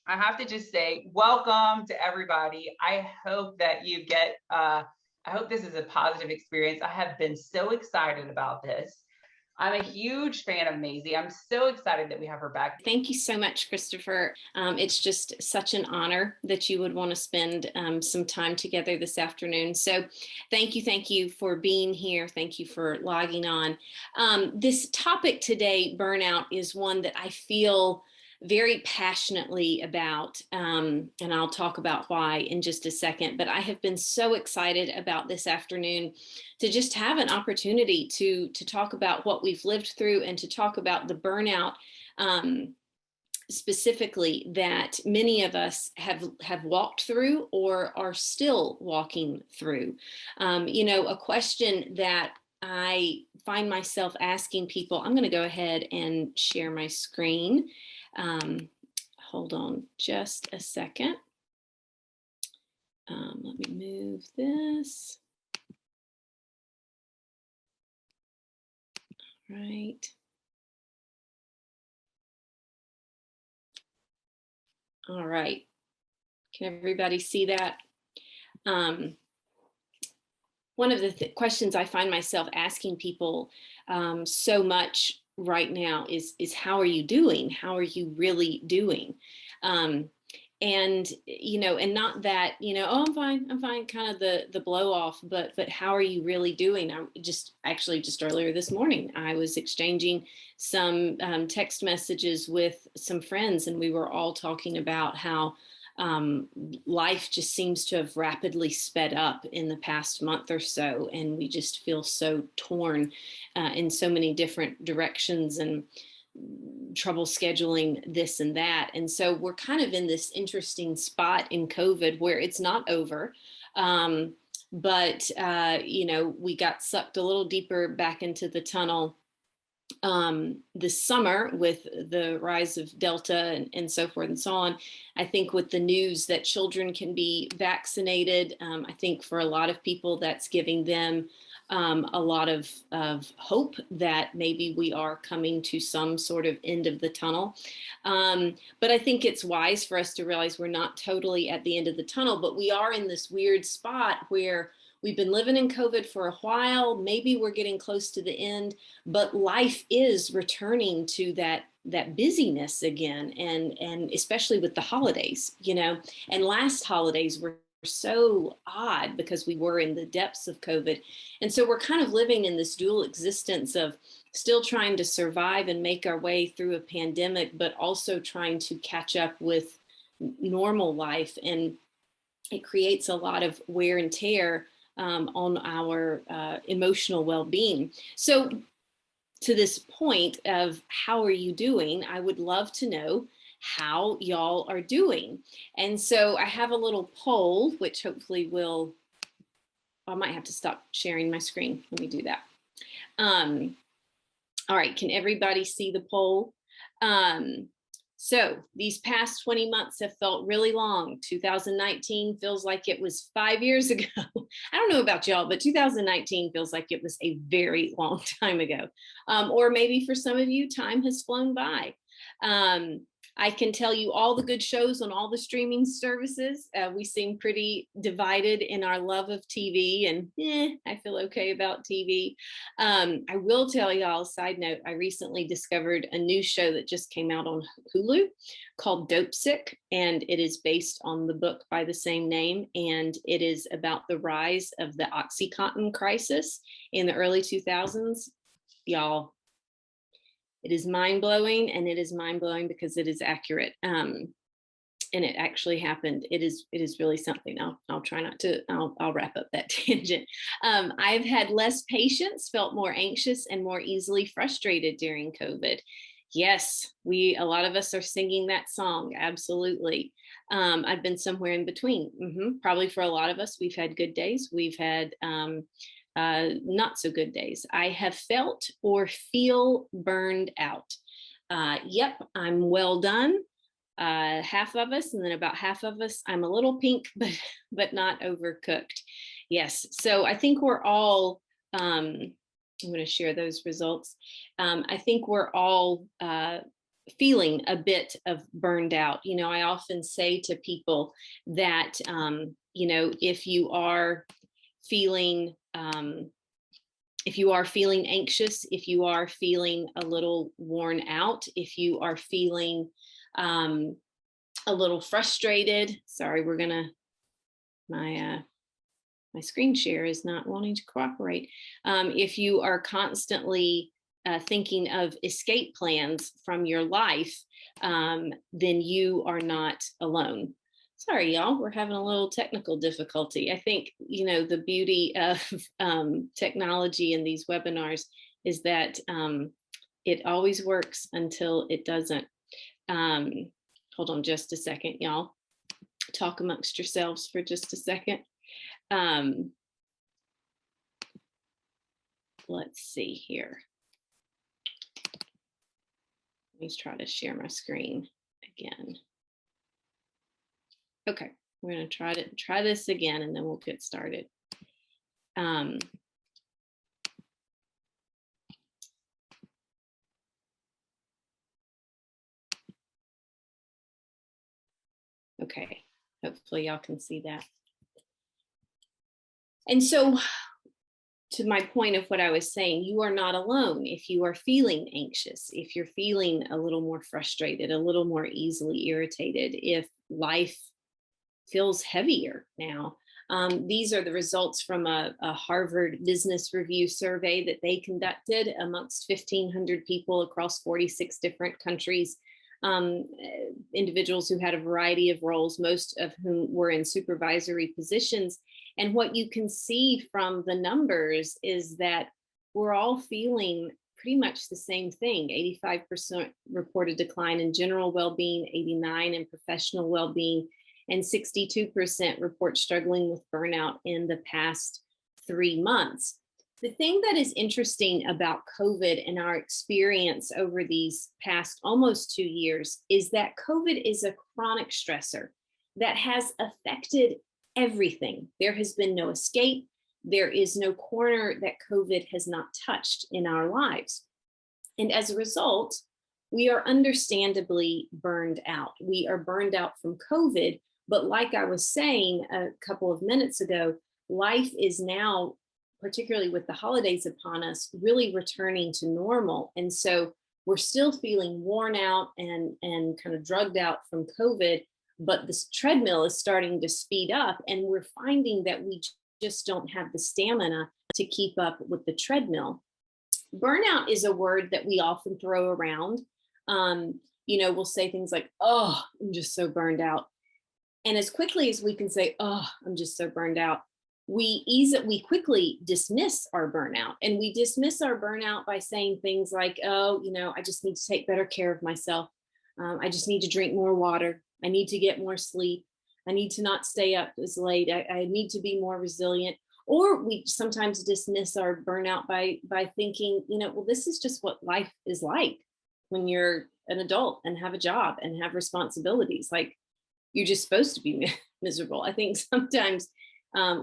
I have to just say, welcome to everybody. I hope that you get, I hope this is a positive experience. I have been so excited about this. I'm a huge fan of Maisie. I'm so excited that we have her back. Thank you so much, Christopher. It's just such an honor that you would want to spend some time together this afternoon. So thank you for being here. Thank you for logging on. This topic today, burnout, is one that I feel very passionately about, and I'll talk about why in just a second, but I have been so excited about this afternoon to just have an opportunity to talk about what we've lived through and to talk about the burnout specifically that many of us have walked through or are still walking through. A question that I find myself asking people, I'm going to go ahead and share my screen. Hold on just a second. Let me move this. Right. All right. Can everybody see that? One of the questions I find myself asking people so much right now is how are you doing? How are you really doing? And not that, oh, I'm fine, kind of the blow off, but how are you really doing? Just earlier this morning, I was exchanging some text messages with some friends, and we were all talking about how life just seems to have rapidly sped up in the past month or so, and we just feel so torn in so many different directions and trouble scheduling this and that. And so we're kind of in this interesting spot in COVID where it's not over. But we got sucked a little deeper back into the tunnel this summer with the rise of Delta and so forth and so on. I think with the news that children can be vaccinated, I think for a lot of people that's giving them a lot of hope that maybe we are coming to some sort of end of the tunnel. But I think it's wise for us to realize we're not totally at the end of the tunnel, but we are in this weird spot where we've been living in COVID for a while. Maybe we're getting close to the end, but life is returning to that busyness again, and especially with the holidays, and last holidays were so odd because we were in the depths of COVID. And so we're kind of living in this dual existence of still trying to survive and make our way through a pandemic, but also trying to catch up with normal life. And it creates a lot of wear and tear on our emotional well-being. So to this point of how are you doing, I would love to know how y'all are doing. And so I have a little poll, which hopefully I might have to stop sharing my screen. Let me do that. All right, can everybody see the poll? So these past 20 months have felt really long. 2019 feels like it was 5 years ago. I don't know about y'all, but 2019 feels like it was a very long time ago. Or maybe for some of you, time has flown by. I can tell you all the good shows on all the streaming services. We seem pretty divided in our love of TV, and I feel okay about TV. I will tell y'all, side note, I recently discovered a new show that just came out on Hulu called Dope Sick, and it is based on the book by the same name, and it is about the rise of the OxyContin crisis in the early 2000s. Y'all, it is mind-blowing, and it is mind-blowing because it is accurate. And it actually happened. It is really something. I'll try not to, I'll wrap up that tangent. I've had less patience, felt more anxious, and more easily frustrated during COVID. Yes, a lot of us are singing that song. Absolutely. I've been somewhere in between. Probably for a lot of us, we've had good days. We've had not so good days. I have felt or feel burned out. Yep, I'm well done. Half of us, and then about half of us, I'm a little pink, but not overcooked. Yes, so I think we're all, I'm going to share those results. I think we're all feeling a bit of burned out. I often say to people that, if you are feeling, if you are feeling anxious, if you are feeling a little worn out, if you are feeling a little frustrated, sorry, my screen share is not wanting to cooperate. If you are constantly thinking of escape plans from your life, then you are not alone. Sorry, y'all, we're having a little technical difficulty. I think, the beauty of technology in these webinars is that it always works until it doesn't. Hold on just a second, y'all. Talk amongst yourselves for just a second. Let's see here. Let me try to share my screen again. Okay, we're going to try this again, and then we'll get started. Okay, hopefully y'all can see that. And so, to my point of what I was saying, you are not alone if you are feeling anxious, if you're feeling a little more frustrated, a little more easily irritated, if life feels heavier now. These are the results from a Harvard Business Review survey that they conducted amongst 1,500 people across 46 different countries, individuals who had a variety of roles, most of whom were in supervisory positions. And what you can see from the numbers is that we're all feeling pretty much the same thing. 85% reported decline in general well-being, 89% in professional well-being, and 62% report struggling with burnout in the past 3 months. The thing that is interesting about COVID and our experience over these past almost 2 years is that COVID is a chronic stressor that has affected everything. There has been no escape. There is no corner that COVID has not touched in our lives. And as a result, we are understandably burned out. We are burned out from COVID, but like I was saying a couple of minutes ago, life is now, particularly with the holidays upon us, really returning to normal. And so we're still feeling worn out and kind of drugged out from COVID, but this treadmill is starting to speed up, and we're finding that we just don't have the stamina to keep up with the treadmill. Burnout is a word that we often throw around. We'll say things like, oh, I'm just so burned out. And as quickly as we can say, oh, I'm just so burned out, we quickly dismiss our burnout. And we dismiss our burnout by saying things like, oh, I just need to take better care of myself. I just need to drink more water. I need to get more sleep. I need to not stay up as late. I need to be more resilient. Or we sometimes dismiss our burnout by thinking, well, this is just what life is like when you're an adult and have a job and have responsibilities. Like, you're just supposed to be miserable. I think sometimes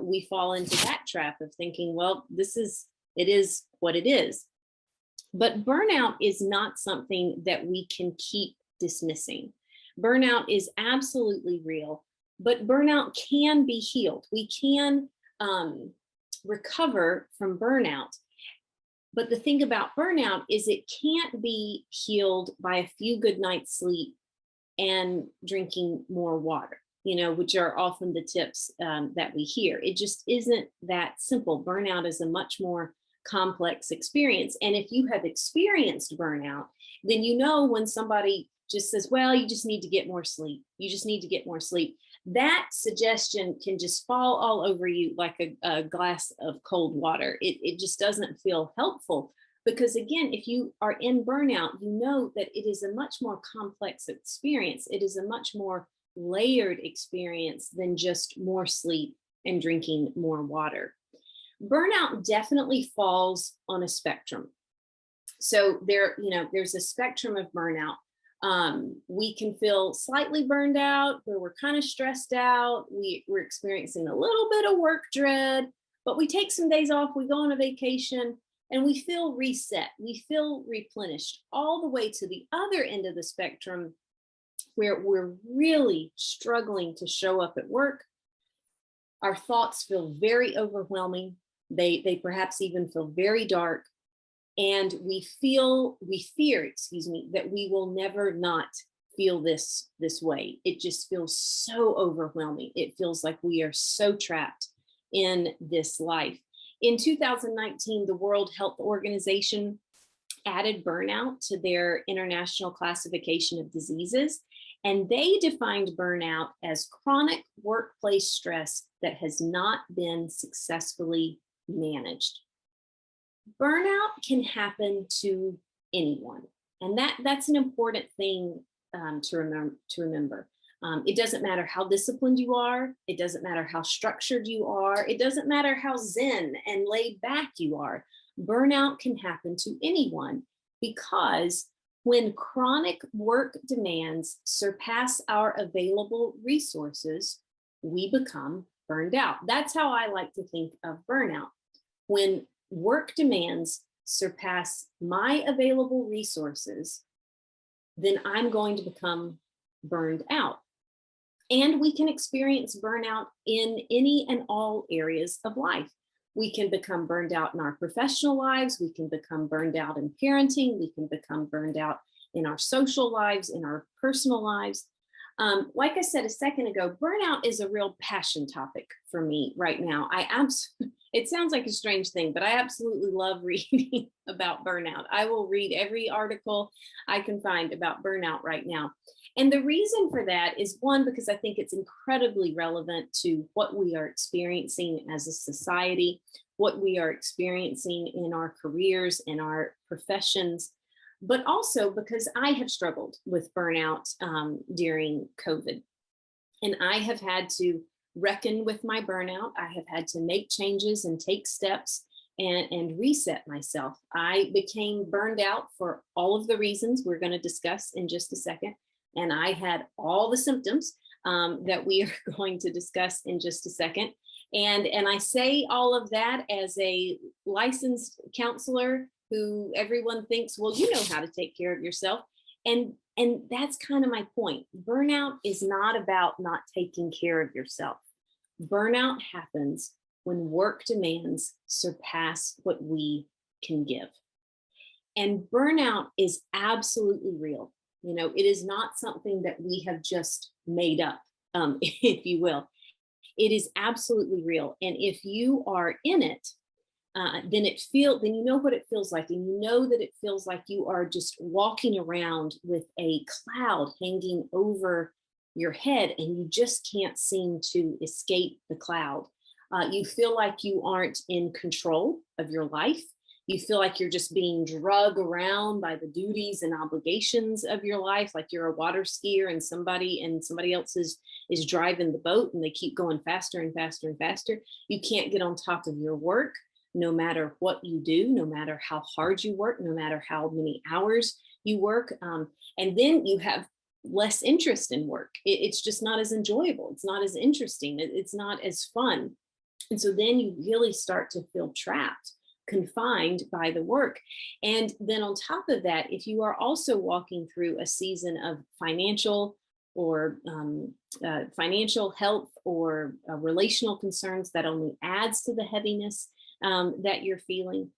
we fall into that trap of thinking, well, it is what it is. But burnout is not something that we can keep dismissing. Burnout is absolutely real, but burnout can be healed. We can recover from burnout. But the thing about burnout is it can't be healed by a few good nights sleep and drinking more water, which are often the tips that we hear. It just isn't that simple. Burnout is a much more complex experience. And if you have experienced burnout, then when somebody just says, well, you just need to get more sleep. You just need to get more sleep. That suggestion can just fall all over you like a glass of cold water. It just doesn't feel helpful. Because again, if you are in burnout, you know that it is a much more complex experience. It is a much more layered experience than just more sleep and drinking more water. Burnout definitely falls on a spectrum. So there's a spectrum of burnout. We can feel slightly burned out, where we're kind of stressed out. We're experiencing a little bit of work dread, but we take some days off, we go on a vacation, and we feel reset, we feel replenished, all the way to the other end of the spectrum where we're really struggling to show up at work. Our thoughts feel very overwhelming. They perhaps even feel very dark. And we fear, excuse me, that we will never not feel this way. It just feels so overwhelming. It feels like we are so trapped in this life. In 2019, the World Health Organization added burnout to their international classification of diseases, and they defined burnout as chronic workplace stress that has not been successfully managed. Burnout can happen to anyone, and that's an important thing to remember. It doesn't matter how disciplined you are. It doesn't matter how structured you are. It doesn't matter how zen and laid back you are. Burnout can happen to anyone, because when chronic work demands surpass our available resources, we become burned out. That's how I like to think of burnout. When work demands surpass my available resources, then I'm going to become burned out. And we can experience burnout in any and all areas of life. We can become burned out in our professional lives. We can become burned out in parenting. We can become burned out in our social lives, in our personal lives. Like I said a second ago, burnout is a real passion topic for me right now. It sounds like a strange thing, but I absolutely love reading about burnout. I will read every article I can find about burnout right now. And the reason for that is, one, because I think it's incredibly relevant to what we are experiencing as a society, what we are experiencing in our careers, in our professions, but also because I have struggled with burnout during COVID. And I have had to reckon with my burnout. I have had to make changes and take steps and reset myself. I became burned out for all of the reasons we're going to discuss in just a second. And I had all the symptoms that we are going to discuss in just a second. And I say all of that as a licensed counselor who everyone thinks, well, you know how to take care of yourself. And that's kind of my point. Burnout is not about not taking care of yourself. Burnout happens when work demands surpass what we can give. And burnout is absolutely real. You know, it is not something that we have just made up, if you will. It is absolutely real. And if you are in it, then you know what it feels like. And you know that it feels like you are just walking around with a cloud hanging over your head, and you just can't seem to escape the cloud. You feel like you aren't in control of your life. You feel like you're just being dragged around by the duties and obligations of your life, like you're a water skier and somebody else is driving the boat, and they keep going faster and faster and faster. You can't get on top of your work, no matter what you do, no matter how hard you work, no matter how many hours you work. And then you have less interest in work. It's just not as enjoyable. It's not as interesting. It's not as fun. And so then you really start to feel trapped, confined by the work. And then on top of that, if you are also walking through a season of financial health or relational concerns, that only adds to the heaviness that you're feeling.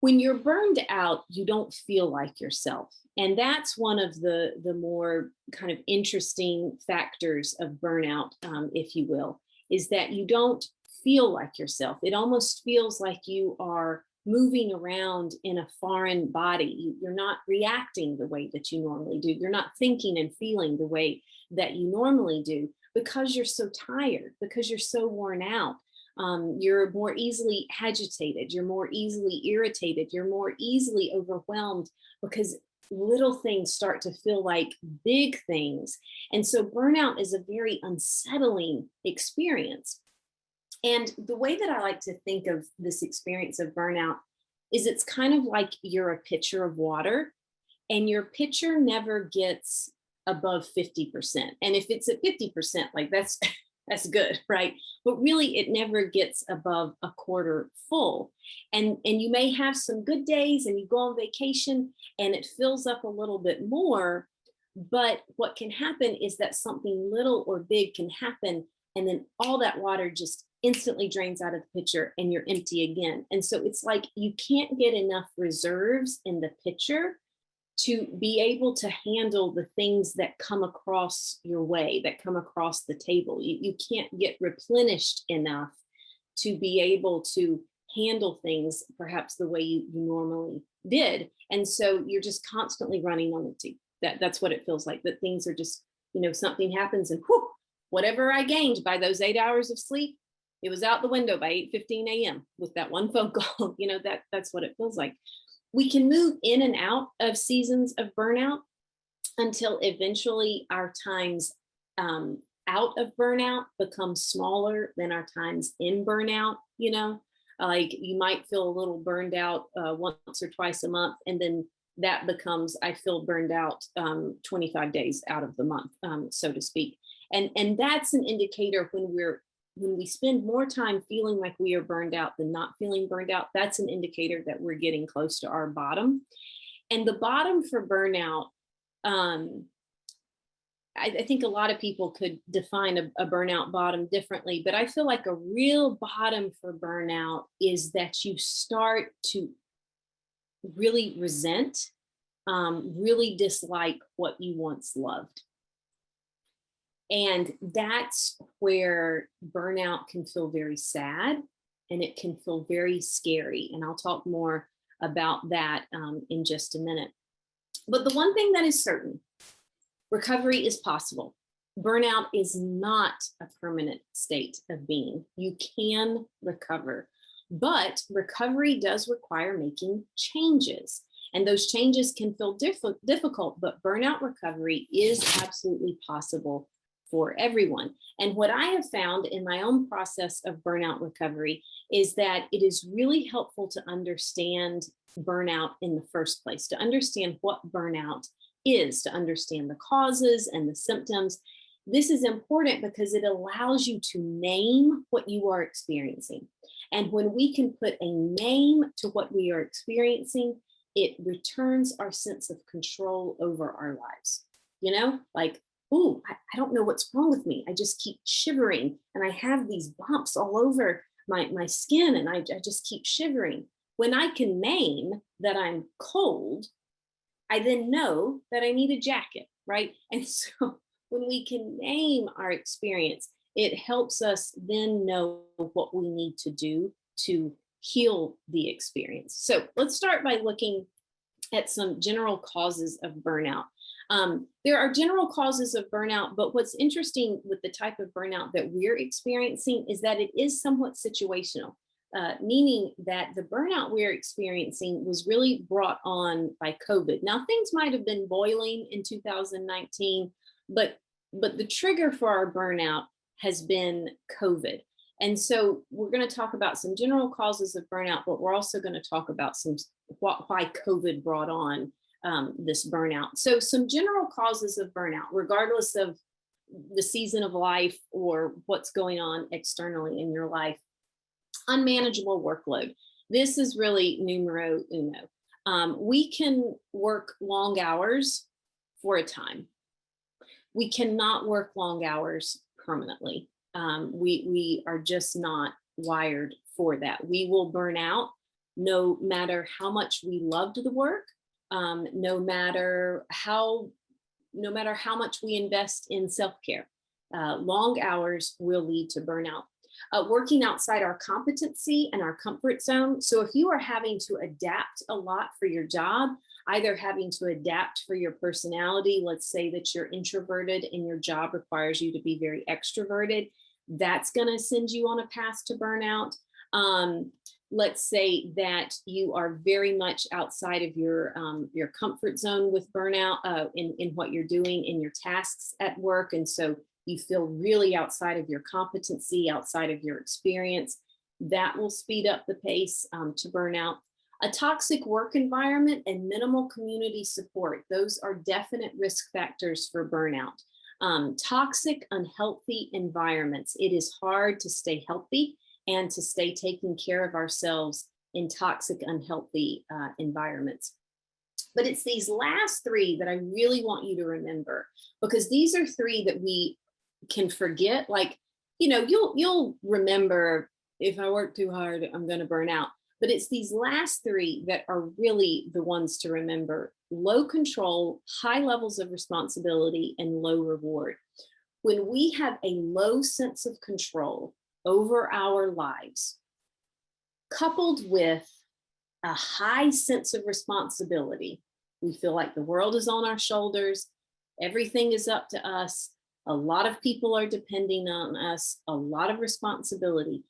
When you're burned out, you don't feel like yourself. And that's one of the more kind of interesting factors of burnout, if you will, is that you don't feel like yourself. It almost feels like you are moving around in a foreign body. You're not reacting the way that you normally do. You're not thinking and feeling the way that you normally do, because you're so tired, because you're so worn out. You're more easily agitated. You're more easily irritated. You're more easily overwhelmed, because little things start to feel like big things. And so burnout is a very unsettling experience. And the way that I like to think of this experience of burnout is it's kind of like you're a pitcher of water, and your pitcher never gets above 50%. And if it's at 50%, like that's That's good, right? But really, it never gets above a quarter full. And you may have some good days and you go on vacation and it fills up a little bit more. But what can happen is that something little or big can happen, and then all that water just instantly drains out of the pitcher and you're empty again. And so it's like you can't get enough reserves in the pitcher to be able to handle the things that come across your way, that come across the table. You can't get replenished enough to be able to handle things perhaps the way you normally did. And so you're just constantly running on empty. That's what it feels like, that things are just, something happens and whew, whatever I gained by those 8 hours of sleep, it was out the window by 8:15 a.m. with that one phone call. That's what it feels like. We can move in and out of seasons of burnout until eventually our times out of burnout become smaller than our times in burnout. Like you might feel a little burned out once or twice a month, and then that becomes, I feel burned out 25 days out of the month, so to speak. And that's an indicator when we spend more time feeling like we are burned out than not feeling burned out. That's an indicator that we're getting close to our bottom. And the bottom for burnout, I think a lot of people could define a burnout bottom differently, but I feel like a real bottom for burnout is that you start to really resent, really dislike what you once loved. And that's where burnout can feel very sad and it can feel very scary. And I'll talk more about that in just a minute. But the one thing that is certain, recovery is possible. Burnout is not a permanent state of being. You can recover, but recovery does require making changes. And those changes can feel difficult, but burnout recovery is absolutely possible for everyone. And what I have found in my own process of burnout recovery is that it is really helpful to understand burnout in the first place, to understand what burnout is, to understand the causes and the symptoms. This is important because it allows you to name what you are experiencing. And when we can put a name to what we are experiencing, it returns our sense of control over our lives. Like, ooh, I don't know what's wrong with me. I just keep shivering and I have these bumps all over my skin and I just keep shivering. When I can name that I'm cold, I then know that I need a jacket, right? And so when we can name our experience, it helps us then know what we need to do to heal the experience. So let's start by looking at some general causes of burnout. There are general causes of burnout, but what's interesting with the type of burnout that we're experiencing is that it is somewhat situational, meaning that the burnout we're experiencing was really brought on by COVID. Now, things might have been boiling in 2019, but the trigger for our burnout has been COVID. And so we're going to talk about some general causes of burnout, but we're also going to talk about why COVID brought on this burnout. So some general causes of burnout, regardless of the season of life or what's going on externally in your life. Unmanageable workload. This is really numero uno. We can work long hours for a time. We cannot work long hours permanently. We are just not wired for that. We will burn out no matter how much we loved the work, no matter how much we invest in self-care. Long hours will lead to burnout. Working outside our competency and our comfort zone. So if you are having to adapt a lot for your job, either having to adapt for your personality, let's say that you're introverted and your job requires you to be very extroverted, that's going to send you on a path to burnout. Let's say that you are very much outside of your comfort zone with burnout in what you're doing in your tasks at work. And so you feel really outside of your competency, outside of your experience. That will speed up the pace to burnout. A toxic work environment and minimal community support. Those are definite risk factors for burnout. Toxic, unhealthy environments. It is hard to stay healthy and to stay taking care of ourselves in toxic, unhealthy environments. But it's these last three that I really want you to remember, because these are three that we can forget. Like, you'll remember, if I work too hard, I'm going to burn out. But it's these last three that are really the ones to remember: low control, high levels of responsibility, and low reward. When we have a low sense of control over our lives, coupled with a high sense of responsibility, we feel like the world is on our shoulders, everything is up to us, a lot of people are depending on us, a lot of responsibility.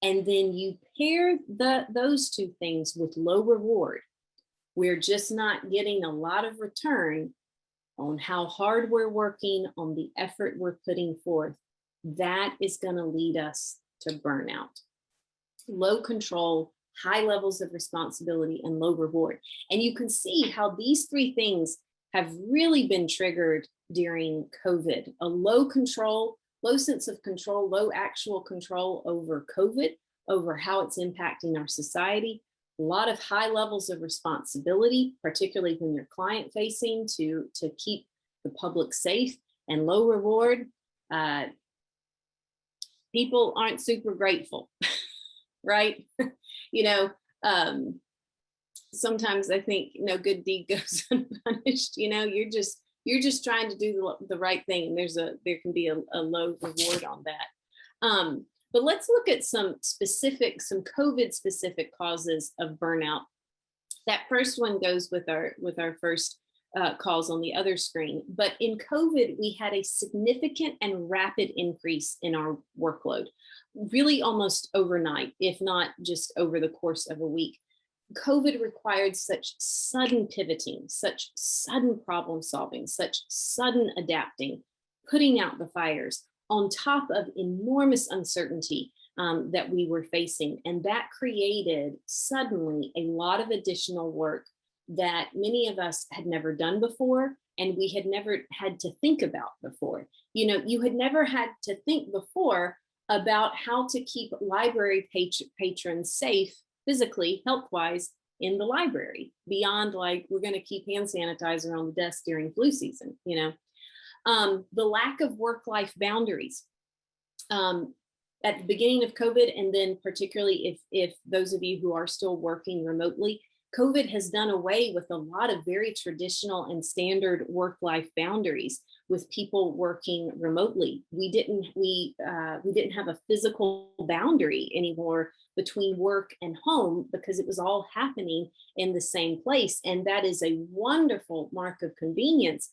And then you pair those two things with low reward. We're just not getting a lot of return on how hard we're working, on the effort we're putting forth. That is going to lead us to burnout. Low control, high levels of responsibility, and low reward. And you can see how these three things have really been triggered during COVID. A low sense of control, low actual control over COVID, over how it's impacting our society. A lot of high levels of responsibility, particularly when you're client facing, to keep the public safe, and low reward. People aren't super grateful, right? Sometimes I think no good deed goes unpunished. You're just trying to do the right thing, and there can be a low reward on that. But let's look at some COVID specific causes of burnout. That first one goes with our first calls on the other screen. But in COVID, we had a significant and rapid increase in our workload, really almost overnight, if not just over the course of a week. COVID required such sudden pivoting, such sudden problem solving, such sudden adapting, putting out the fires, on top of enormous uncertainty that we were facing. And that created suddenly a lot of additional work that many of us had never done before, and we had never had to think about before. You had never had to think before about how to keep library patrons safe physically, health-wise, in the library, beyond like, we're going to keep hand sanitizer on the desk during flu season. The lack of work-life boundaries at the beginning of COVID, and then particularly if those of you who are still working remotely, COVID has done away with a lot of very traditional and standard work-life boundaries with people working remotely. We didn't have a physical boundary anymore between work and home, because it was all happening in the same place. And that is a wonderful mark of convenience.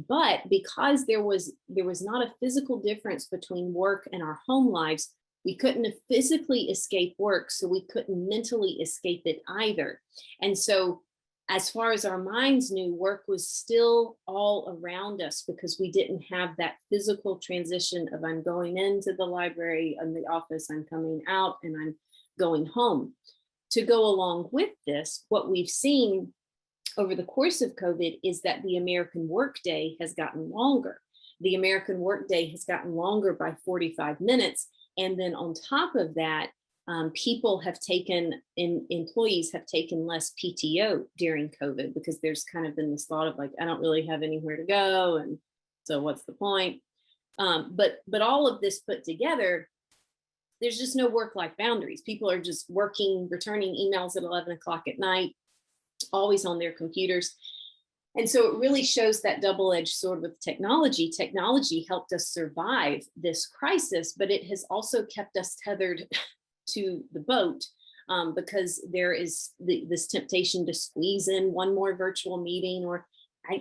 But because there was not a physical difference between work and our home lives, we couldn't physically escape work, so we couldn't mentally escape it either. And so as far as our minds knew, work was still all around us, because we didn't have that physical transition of, I'm going into the library, in the office, I'm coming out, and I'm going home. To go along with this, what we've seen over the course of COVID is that the American workday has gotten longer. The American workday has gotten longer by 45 minutes. And then on top of that, employees have taken less PTO during COVID, because there's kind of been this thought of like, I don't really have anywhere to go, and so what's the point? But all of this put together, there's just no work-life boundaries. People are just working, returning emails at 11 o'clock at night, always on their computers. And so it really shows that double-edged sword with technology. Technology helped us survive this crisis, but it has also kept us tethered to the boat, because there is this temptation to squeeze in one more virtual meeting, or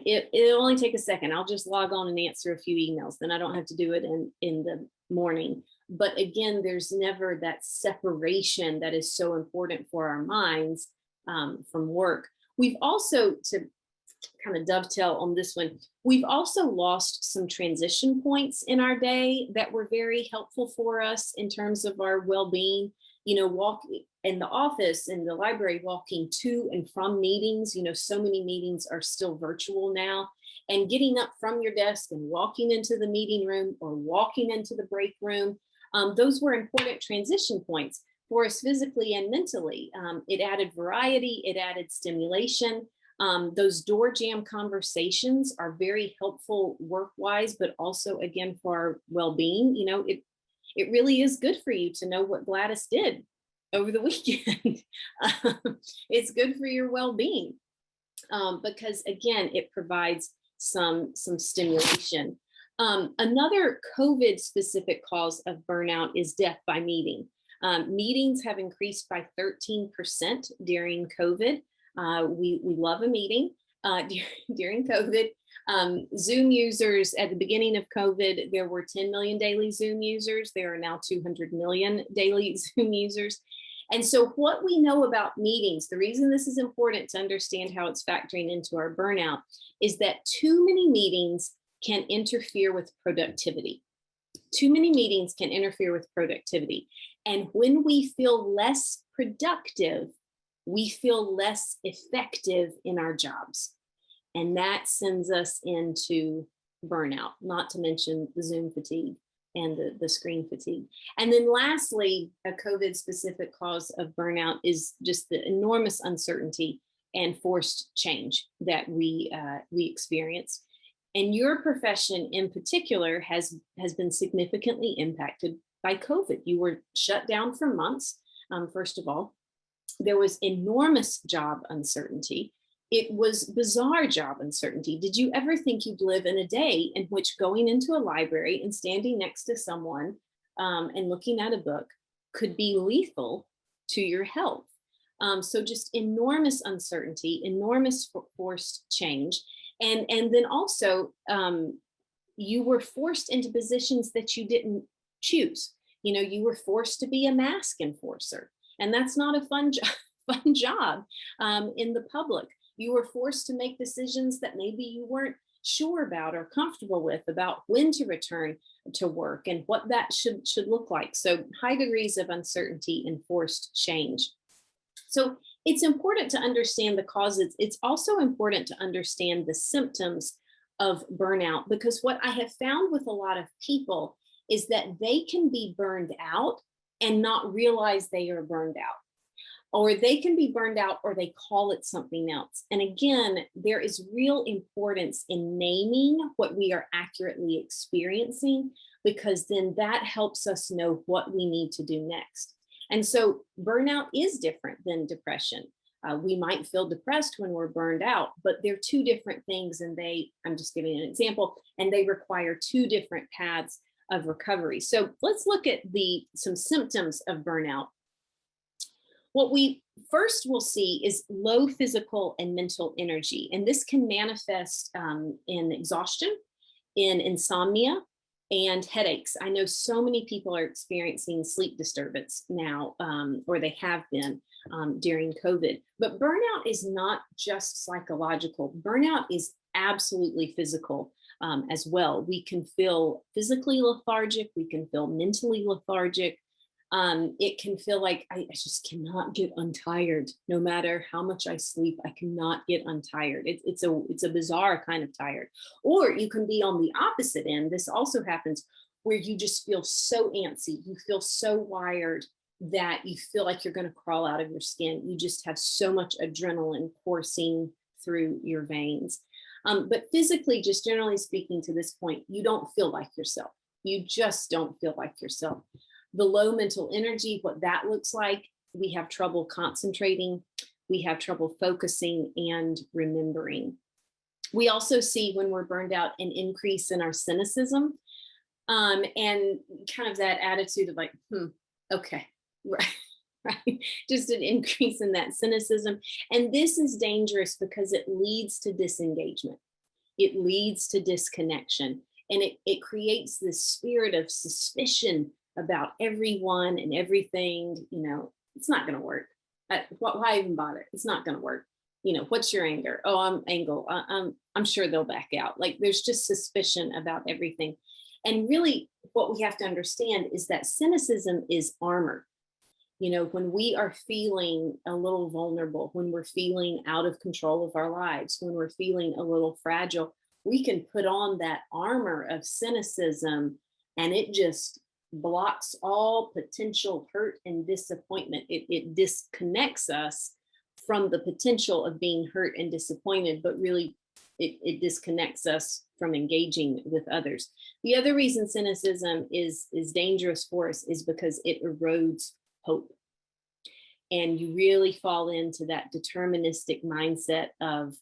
it'll only take a second. I'll just log on and answer a few emails. Then I don't have to do it in the morning. But again, there's never that separation that is so important for our minds from work. We've also, to kind of dovetail on this one, we've also lost some transition points in our day that were very helpful for us in terms of our well-being. Walking in the office, in the library, walking to and from meetings. So many meetings are still virtual now. And getting up from your desk and walking into the meeting room or walking into the break room, those were important transition points for us physically and mentally. It added variety, it added stimulation. Those door jam conversations are very helpful work-wise, but also again for our well-being. You know, it really is good for you to know what Gladys did over the weekend. It's good for your well-being because again, it provides some stimulation. Another COVID specific cause of burnout is death by meeting. Meetings have increased by 13% during COVID. We love a meeting during COVID. Zoom users at the beginning of COVID, there were 10 million daily Zoom users. There are now 200 million daily Zoom users. And so what we know about meetings, the reason this is important to understand how it's factoring into our burnout is that too many meetings can interfere with productivity. Too many meetings can interfere with productivity. And when we feel less productive, we feel less effective in our jobs. And that sends us into burnout, not to mention the Zoom fatigue and the screen fatigue. And then lastly, a COVID specific cause of burnout is just the enormous uncertainty and forced change that we experience. And your profession in particular has been significantly impacted by COVID. You were shut down for months, first of all. There was enormous job uncertainty. It was bizarre job uncertainty. Did you ever think you'd live in a day in which going into a library and standing next to someone and looking at a book could be lethal to your health? So just enormous uncertainty, enormous forced change. And then also you were forced into positions that you didn't choose. You know, you were forced to be a mask enforcer. And that's not a fun job in the public. You were forced to make decisions that maybe you weren't sure about or comfortable with about when to return to work and what that should look like. So high degrees of uncertainty and forced change. So it's important to understand the causes. It's also important to understand the symptoms of burnout, because what I have found with a lot of people is that they can be burned out and not realize they are burned out. Or they can be burned out or they call it something else. And again, there is real importance in naming what we are accurately experiencing, because then that helps us know what we need to do next. And so burnout is different than depression. We might feel depressed when we're burned out, but they're two different things. And I'm just giving an example, and they require two different paths of recovery. So let's look at some symptoms of burnout. What we first will see is low physical and mental energy. And this can manifest in exhaustion, in insomnia, and headaches. I know so many people are experiencing sleep disturbance now, or they have been during COVID. But burnout is not just psychological. Burnout is absolutely physical as well. We can feel physically lethargic. We can feel mentally lethargic. It can feel like I just cannot get untired. No matter how much I sleep, I cannot get untired. It's a bizarre kind of tired. Or you can be on the opposite end. This also happens where you just feel so antsy. You feel so wired that you feel like you're going to crawl out of your skin. You just have so much adrenaline coursing through your veins. But physically, just generally speaking to this point, you don't feel like yourself. You just don't feel like yourself. The low mental energy, what that looks like, we have trouble concentrating, we have trouble focusing and remembering. We also see when we're burned out an increase in our cynicism and kind of that attitude of like, okay, right, just an increase in that cynicism. And this is dangerous because it leads to disengagement. It leads to disconnection, and it creates this spirit of suspicion about everyone and everything. You know, it's not going to work. Why even bother? It's not going to work. You know, what's your anger? Oh, I'm angry. I'm sure they'll back out. Like there's just suspicion about everything. And really what we have to understand is that cynicism is armor. You know, when we are feeling a little vulnerable, when we're feeling out of control of our lives, when we're feeling a little fragile, we can put on that armor of cynicism, and it just blocks all potential hurt and disappointment. It disconnects us from the potential of being hurt and disappointed, but really it disconnects us from engaging with others. The other reason cynicism is dangerous for us is because it erodes hope. And you really fall into that deterministic mindset of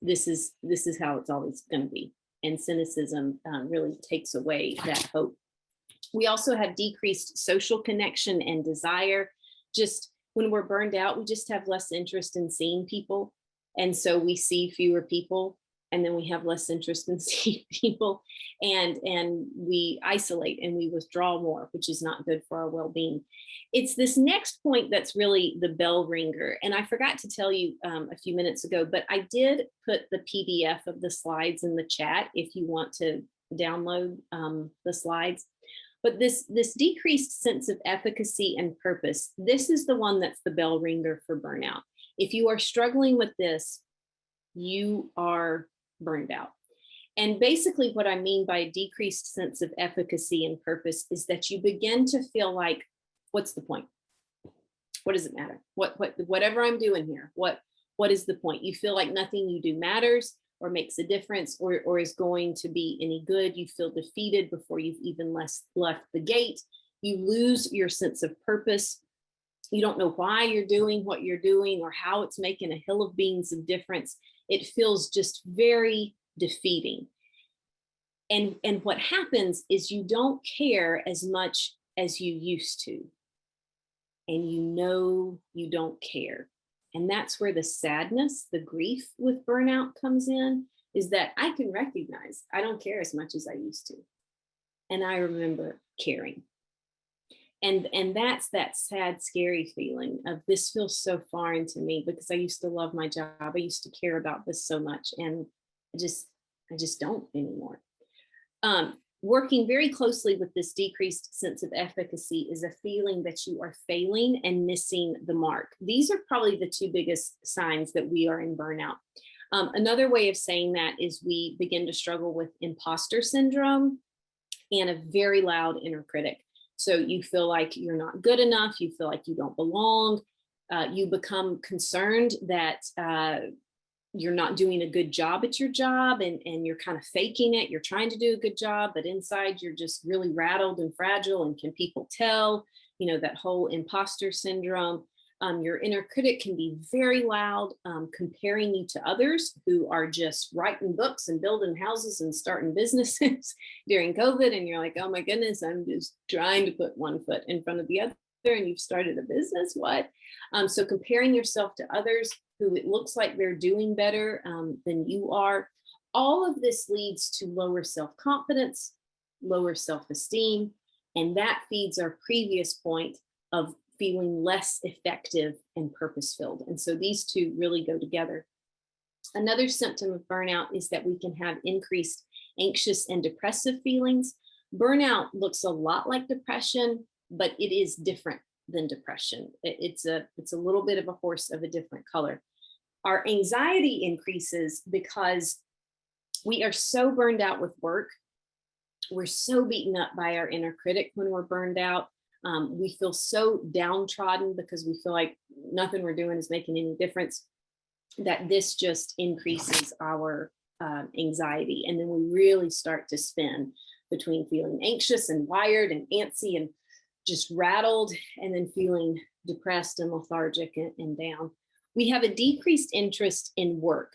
this is how it's always going to be. And cynicism really takes away that hope. We also have decreased social connection and desire. Just when we're burned out, we just have less interest in seeing people. And so we see fewer people, and then we have less interest in seeing people, and we isolate and we withdraw more, which is not good for our well-being. It's this next point that's really the bell ringer. And I forgot to tell you a few minutes ago, but I did put the PDF of the slides in the chat if you want to download the slides. But this decreased sense of efficacy and purpose, this is the one that's the bell ringer for burnout. If you are struggling with this, you are burned out. And basically what I mean by a decreased sense of efficacy and purpose is that you begin to feel like, what's the point? What does it matter? Whatever I'm doing here, what is the point? You feel like nothing you do matters or makes a difference or is going to be any good. You feel defeated before you've even left the gate. You lose your sense of purpose. You don't know why you're doing what you're doing or how it's making a hill of beans of difference. It feels just very defeating. And what happens is you don't care as much as you used to. And you know you don't care. And that's where the sadness, the grief with burnout comes in, is that I can recognize I don't care as much as I used to. And I remember caring. And that's that sad, scary feeling of this feels so foreign to me because I used to love my job. I used to care about this so much. And I just don't anymore. Working very closely with this decreased sense of efficacy is a feeling that you are failing and missing the mark. These are probably the two biggest signs that we are in burnout. Another way of saying that is we begin to struggle with imposter syndrome and a very loud inner critic. So you feel like you're not good enough. You feel like you don't belong. You become concerned that you're not doing a good job at your job and you're kind of faking it. You're trying to do a good job, but inside you're just really rattled and fragile. And can people tell, that whole imposter syndrome? Your inner critic can be very loud, comparing you to others who are just writing books and building houses and starting businesses during COVID. And you're like, oh my goodness, I'm just trying to put one foot in front of the other and you've started a business. What? So comparing yourself to others who it looks like they're doing better than you are. All of this leads to lower self-confidence, lower self-esteem, and that feeds our previous point of feeling less effective and purpose-filled. And so these two really go together. Another symptom of burnout is that we can have increased anxious and depressive feelings. Burnout looks a lot like depression, but it is different than depression. It's a little bit of a horse of a different color. Our anxiety increases because we are so burned out with work. We're so beaten up by our inner critic when we're burned out. We feel so downtrodden because we feel like nothing we're doing is making any difference, that this just increases our anxiety. And then we really start to spin between feeling anxious and wired and antsy and just rattled, and then feeling depressed and lethargic and down. We have a decreased interest in work.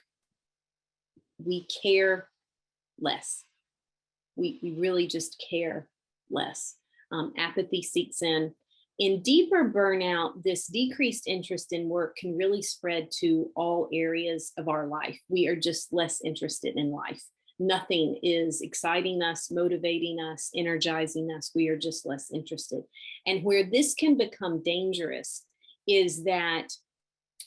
We care less. We really just care less. Apathy seeps in. In deeper burnout, this decreased interest in work can really spread to all areas of our life. We are just less interested in life. Nothing is exciting us, motivating us, energizing us. We are just less interested. And where this can become dangerous is that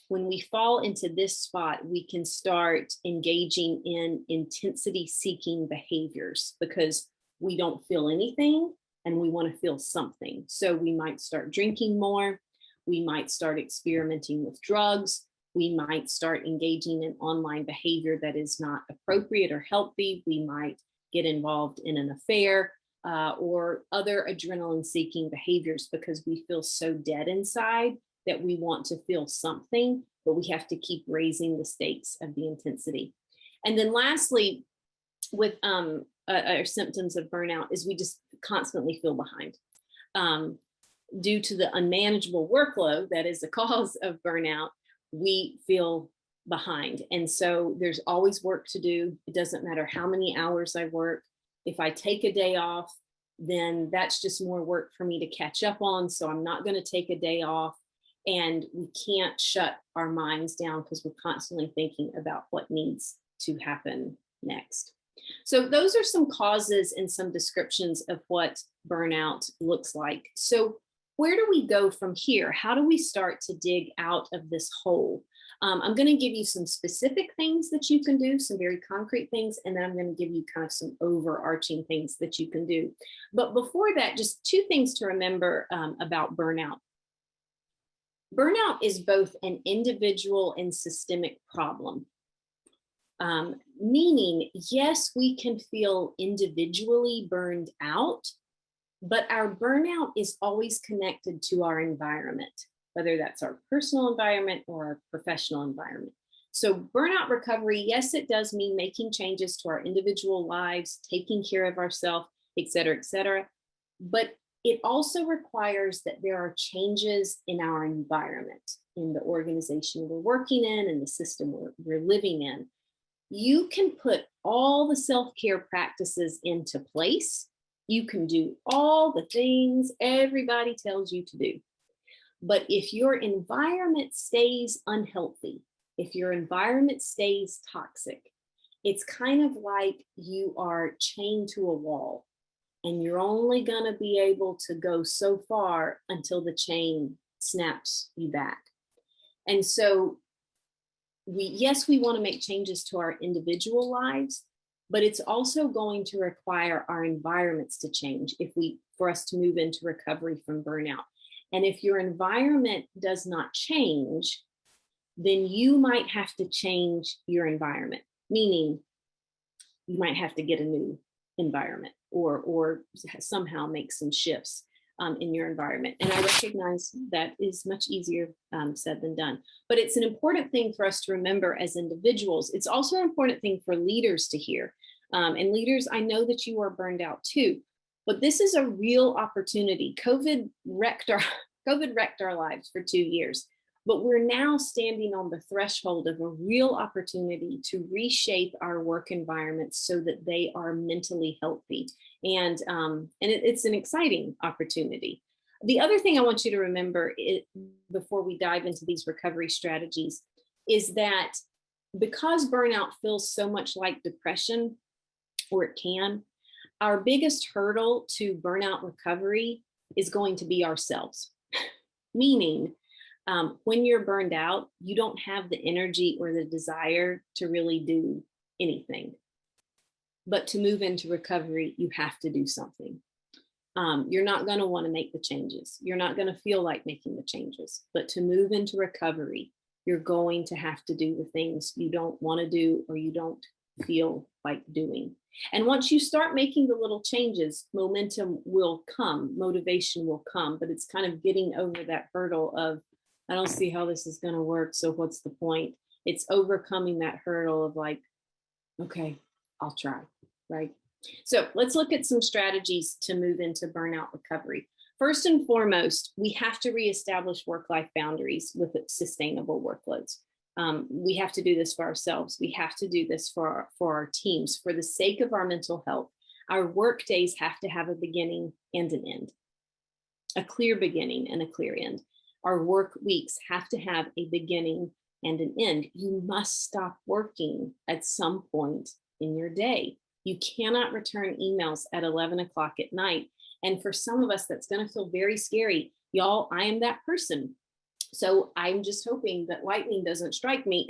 when we fall into this spot, we can start engaging in intensity-seeking behaviors because we don't feel anything and we want to feel something. So we might start drinking more. We might start experimenting with drugs. We might start engaging in online behavior that is not appropriate or healthy. We might get involved in an affair or other adrenaline seeking behaviors because we feel so dead inside that we want to feel something, but we have to keep raising the stakes of the intensity. And then lastly, with our symptoms of burnout is we just constantly feel behind. Due to the unmanageable workload that is the cause of burnout, we feel behind. And so there's always work to do. It doesn't matter how many hours I work. If I take a day off, then that's just more work for me to catch up on. So I'm not going to take a day off. And we can't shut our minds down because we're constantly thinking about what needs to happen next. So those are some causes and some descriptions of what burnout looks like. So where do we go from here? How do we start to dig out of this hole? I'm going to give you some specific things that you can do, some very concrete things, and then I'm going to give you kind of some overarching things that you can do. But before that, just two things to remember about burnout. Burnout is both an individual and systemic problem. Meaning, yes, we can feel individually burned out, but our burnout is always connected to our environment, whether that's our personal environment or our professional environment. So burnout recovery, yes, it does mean making changes to our individual lives, taking care of ourselves, et cetera, but it also requires that there are changes in our environment, in the organization we're working in the system we're living in. You can put all the self-care practices into place. You can do all the things everybody tells you to do. But if your environment stays unhealthy, if your environment stays toxic, it's kind of like you are chained to a wall and you're only going to be able to go so far until the chain snaps you back. And so we want to make changes to our individual lives, but it's also going to require our environments to change for us to move into recovery from burnout. And if your environment does not change, then you might have to change your environment, meaning you might have to get a new environment or somehow make some shifts in your environment. And I recognize that is much easier said than done. But it's an important thing for us to remember as individuals. It's also an important thing for leaders to hear. And leaders, I know that you are burned out too, but this is a real opportunity. COVID wrecked our lives for 2 years, but we're now standing on the threshold of a real opportunity to reshape our work environments so that they are mentally healthy. And it's an exciting opportunity. The other thing I want you to remember before we dive into these recovery strategies is that because burnout feels so much like depression, or it can, our biggest hurdle to burnout recovery is going to be ourselves. Meaning, when you're burned out, you don't have the energy or the desire to really do anything. But to move into recovery, you have to do something. You're not going to want to make the changes. You're not going to feel like making the changes. But to move into recovery, you're going to have to do the things you don't want to do or you don't feel like doing. And once you start making the little changes, momentum will come, motivation will come, but it's kind of getting over that hurdle of, I don't see how this is going to work, so what's the point? It's overcoming that hurdle of like, okay, I'll try, right? So let's look at some strategies to move into burnout recovery. First and foremost, we have to reestablish work-life boundaries with sustainable workloads. We have to do this for ourselves. We have to do this for our teams. For the sake of our mental health, our work days have to have a beginning and an end, a clear beginning and a clear end. Our work weeks have to have a beginning and an end. You must stop working at some point in your day. You cannot return emails at 11 o'clock at night. And for some of us, that's going to feel very scary. Y'all, I am that person. So I'm just hoping that lightning doesn't strike me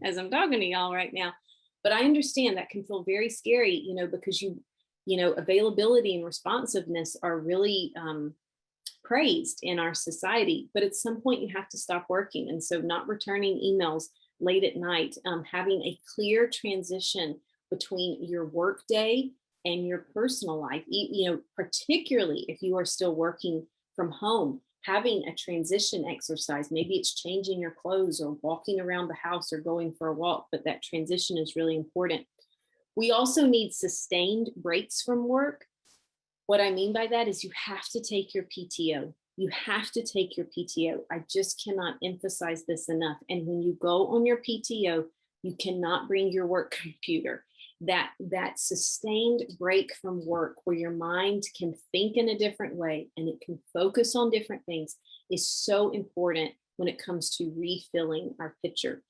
as I'm talking to y'all right now. But I understand that can feel very scary, because availability and responsiveness are really praised in our society, but at some point you have to stop working. And so not returning emails late at night, having a clear transition between your work day and your personal life, particularly if you are still working from home, having a transition exercise. Maybe it's changing your clothes or walking around the house or going for a walk, but that transition is really important. We also need sustained breaks from work. What I mean by that is you have to take your PTO. You have to take your PTO. I just cannot emphasize this enough. And when you go on your PTO, you cannot bring your work computer. That sustained break from work where your mind can think in a different way and it can focus on different things is so important when it comes to refilling our pitcher.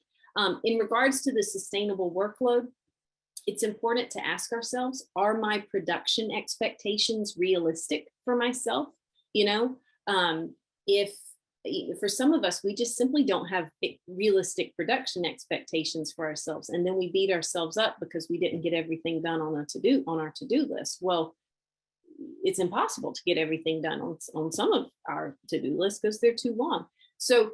In regards to the sustainable workload, it's important to ask ourselves, are my production expectations realistic for myself? If for some of us, we just simply don't have realistic production expectations for ourselves. And then we beat ourselves up because we didn't get everything done on our to-do list. Well, it's impossible to get everything done on some of our to-do lists because they're too long. So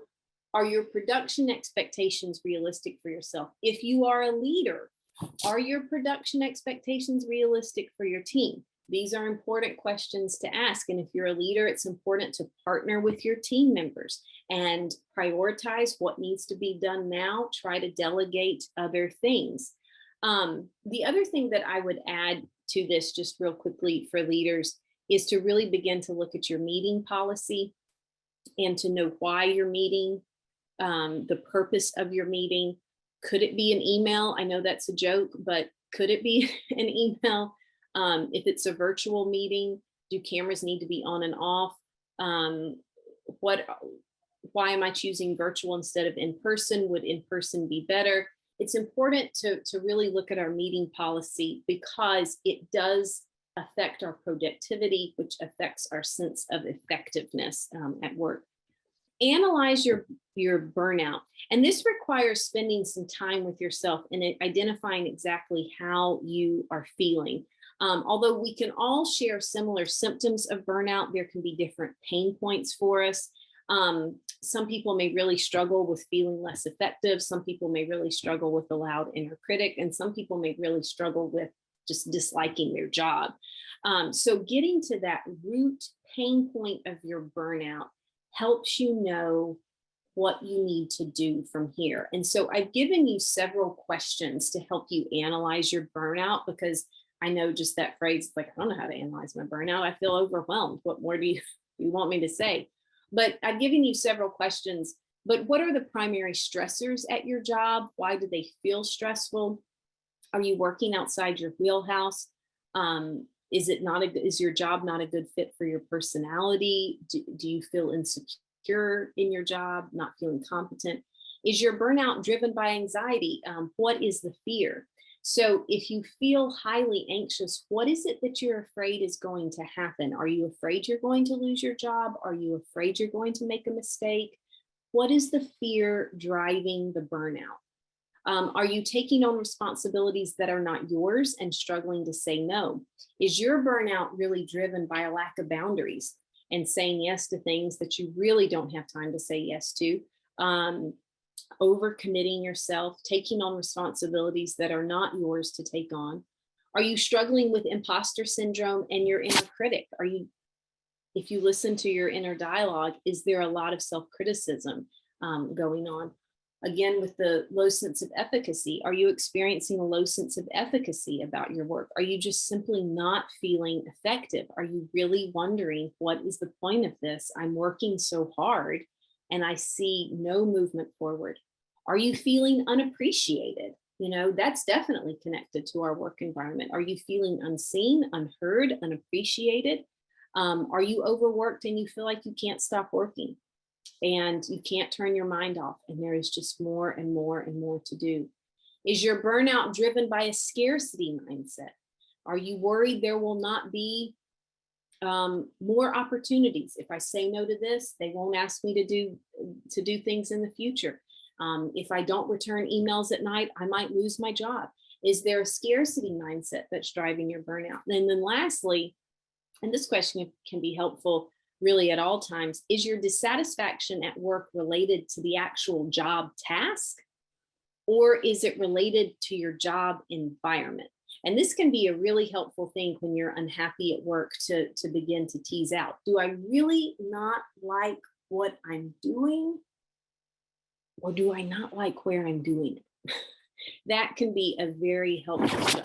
are your production expectations realistic for yourself? If you are a leader, are your production expectations realistic for your team? These are important questions to ask. And if you're a leader, it's important to partner with your team members and prioritize what needs to be done now. Try to delegate other things. The other thing that I would add to this just real quickly for leaders is to really begin to look at your meeting policy and to know why you're meeting, the purpose of your meeting. Could it be an email? I know that's a joke, but could it be an email? If it's a virtual meeting, do cameras need to be on and off? Why am I choosing virtual instead of in person? Would in person be better? It's important to really look at our meeting policy because it does affect our productivity, which affects our sense of effectiveness at work. Analyze your burnout. And this requires spending some time with yourself and identifying exactly how you are feeling. Although we can all share similar symptoms of burnout, there can be different pain points for us. Some people may really struggle with feeling less effective. Some people may really struggle with a loud inner critic, and some people may really struggle with just disliking their job. So getting to that root pain point of your burnout helps you know what you need to do from here. And so I've given you several questions to help you analyze your burnout, because I know just that phrase, like, I don't know how to analyze my burnout. I feel overwhelmed. What more do you want me to say? But I've given you several questions. But what are the primary stressors at your job? Why do they feel stressful? Are you working outside your wheelhouse? Is your job not a good fit for your personality? Do you feel insecure in your job, not feeling competent? Is your burnout driven by anxiety? What is the fear? So if you feel highly anxious, what is it that you're afraid is going to happen? Are you afraid you're going to lose your job? Are you afraid you're going to make a mistake? What is the fear driving the burnout? Are you taking on responsibilities that are not yours and struggling to say no? Is your burnout really driven by a lack of boundaries and saying yes to things that you really don't have time to say yes to? Overcommitting yourself, taking on responsibilities that are not yours to take on? Are you struggling with imposter syndrome and your inner critic? If you listen to your inner dialogue, is there a lot of self-criticism going on? Again, with the low sense of efficacy, are you experiencing a low sense of efficacy about your work? Are you just simply not feeling effective? Are you really wondering, what is the point of this? I'm working so hard and I see no movement forward. Are you feeling unappreciated? That's definitely connected to our work environment. Are you feeling unseen, unheard, unappreciated? Are you overworked and you feel like you can't stop working and you can't turn your mind off and there is just more and more and more to do? Is your burnout driven by a scarcity mindset? Are you worried there will not be more opportunities? If I say no to this, they won't ask me to do things in the future. If I don't return emails at night, I might lose my job. Is there a scarcity mindset that's driving your burnout? And then lastly, and this question can be helpful, really at all times. Is your dissatisfaction at work related to the actual job task, or is it related to your job environment? And this can be a really helpful thing when you're unhappy at work to begin to tease out. Do I really not like what I'm doing? Or do I not like where I'm doing it? That can be a very helpful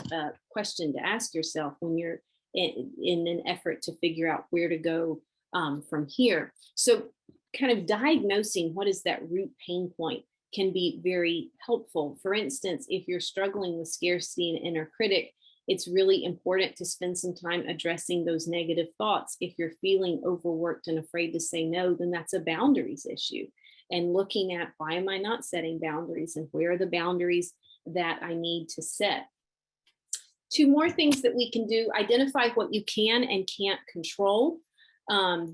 question to ask yourself when you're in an effort to figure out where to go from here. So kind of diagnosing what is that root pain point can be very helpful. For instance, if you're struggling with scarcity and inner critic, it's really important to spend some time addressing those negative thoughts. If you're feeling overworked and afraid to say no, then that's a boundaries issue. And looking at, why am I not setting boundaries, and where are the boundaries that I need to set? Two more things that we can do: identify what you can and can't control.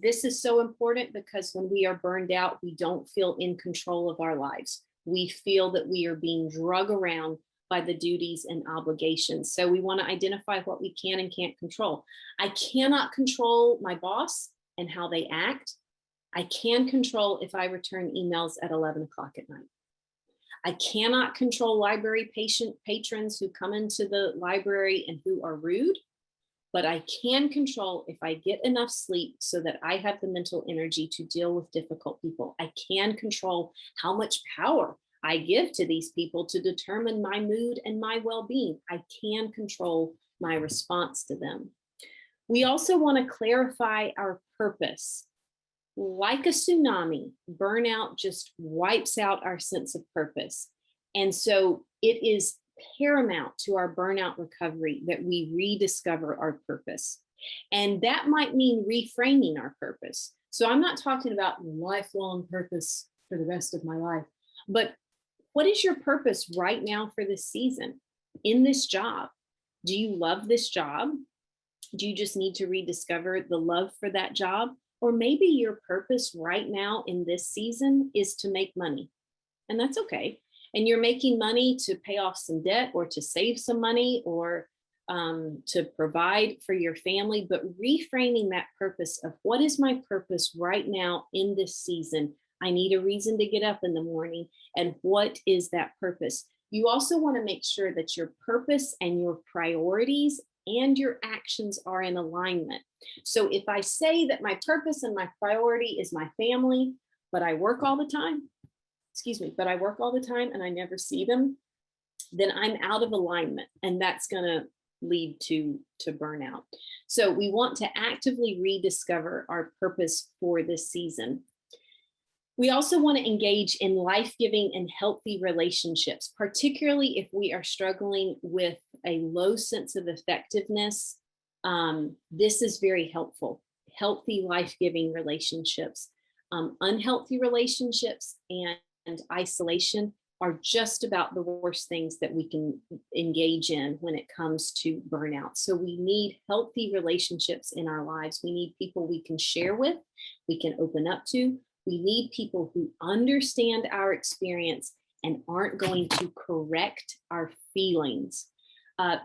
This is so important because when we are burned out, we don't feel in control of our lives. We feel that we are being drug around by the duties and obligations. So we want to identify what we can and can't control. I cannot control my boss and how they act. I can control if I return emails at 11 o'clock at night. I cannot control library patrons who come into the library and who are rude, but I can control if I get enough sleep so that I have the mental energy to deal with difficult people. I can control how much power I give to these people to determine my mood and my well-being. I can control my response to them. We also want to clarify our purpose. Like a tsunami, burnout just wipes out our sense of purpose. And so it is paramount to our burnout recovery that we rediscover our purpose. And that might mean reframing our purpose. So I'm not talking about lifelong purpose for the rest of my life, but what is your purpose right now for this season in this job? Do you love this job? Do you just need to rediscover the love for that job? Or maybe your purpose right now in this season is to make money, and that's okay. And you're making money to pay off some debt or to save some money or to provide for your family, but reframing that purpose of, what is my purpose right now in this season? I need a reason to get up in the morning. And what is that purpose? You also want to make sure that your purpose and your priorities and your actions are in alignment. So if I say that my purpose and my priority is my family, but I work all the time, and I never see them, then I'm out of alignment, and that's going to lead to burnout. So we want to actively rediscover our purpose for this season. We also want to engage in life-giving and healthy relationships, particularly if we are struggling with a low sense of effectiveness. This is very helpful. Healthy, life-giving relationships. Unhealthy relationships and isolation are just about the worst things that we can engage in when it comes to burnout. So we need healthy relationships in our lives. We need people we can share with, we can open up to. We need people who understand our experience and aren't going to correct our feelings.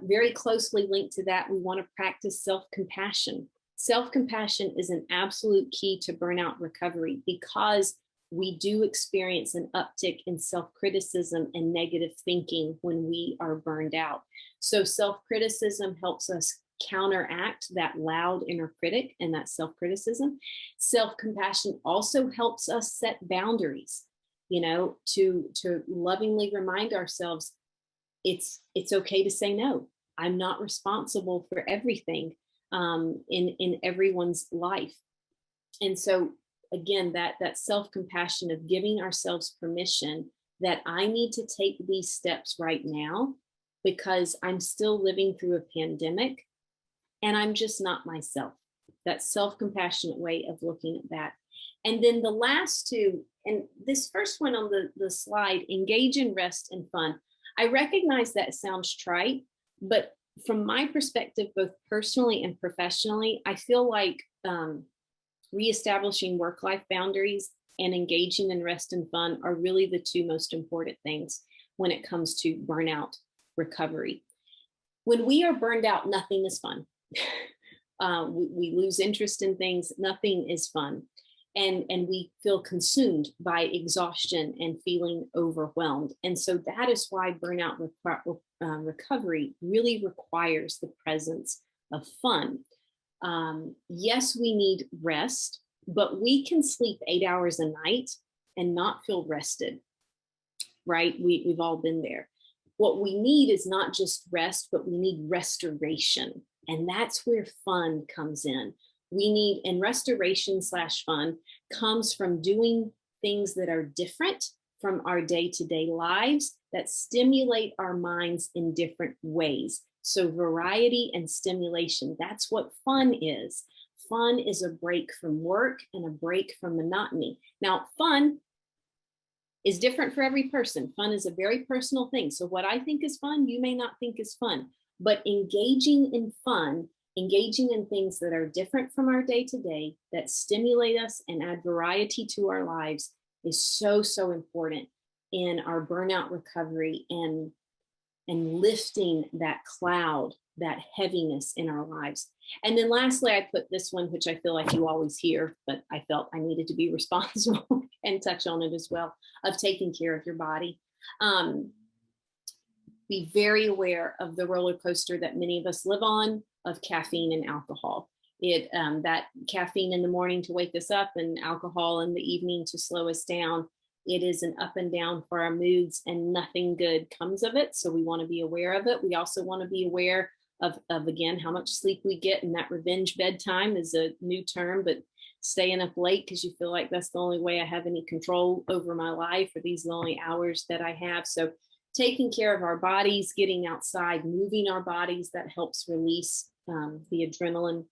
Very closely linked to that, we want to practice self-compassion. Self-compassion is an absolute key to burnout recovery because we do experience an uptick in self-criticism and negative thinking when we are burned out. So self-criticism helps us counteract that loud inner critic and that self-criticism. Self-compassion also helps us set boundaries, to lovingly remind ourselves it's okay to say no. I'm not responsible for everything in everyone's life. And so again, that self-compassion of giving ourselves permission that I need to take these steps right now because I'm still living through a pandemic and I'm just not myself. That self-compassionate way of looking at that. And then the last two, and this first one on the slide, engage in rest and fun. I recognize that sounds trite, but from my perspective, both personally and professionally, I feel like reestablishing work-life boundaries and engaging in rest and fun are really the two most important things when it comes to burnout recovery. When we are burned out, nothing is fun. We lose interest in things. Nothing is fun. And we feel consumed by exhaustion and feeling overwhelmed. And so that is why burnout recovery really requires the presence of fun. Yes, we need rest, but we can sleep 8 hours a night and not feel rested, right? We've all been there. What we need is not just rest, but we need restoration. And that's where fun comes in. We need, and restoration / fun comes from doing things that are different from our day-to-day lives that stimulate our minds in different ways. So variety and stimulation, that's what fun is. Fun is a break from work and a break from monotony. Now, fun is different for every person. Fun is a very personal thing. So what I think is fun, you may not think is fun, but engaging in fun, engaging in things that are different from our day-to-day, that stimulate us and add variety to our lives is so, so important in our burnout recovery and lifting that cloud, that heaviness in our lives. And then lastly, I put this one, which I feel like you always hear, but I felt I needed to be responsible and touch on it as well, of taking care of your body. Be very aware of the roller coaster that many of us live on, of caffeine and alcohol. That caffeine in the morning to wake us up and alcohol in the evening to slow us down. It is an up and down for our moods, and nothing good comes of it. So we want to be aware of it. We also want to be aware of again, how much sleep we get. And that revenge bedtime is a new term, but staying up late because you feel like that's the only way I have any control over my life, or these are the only hours that I have. So taking care of our bodies, getting outside, moving our bodies, that helps release the adrenaline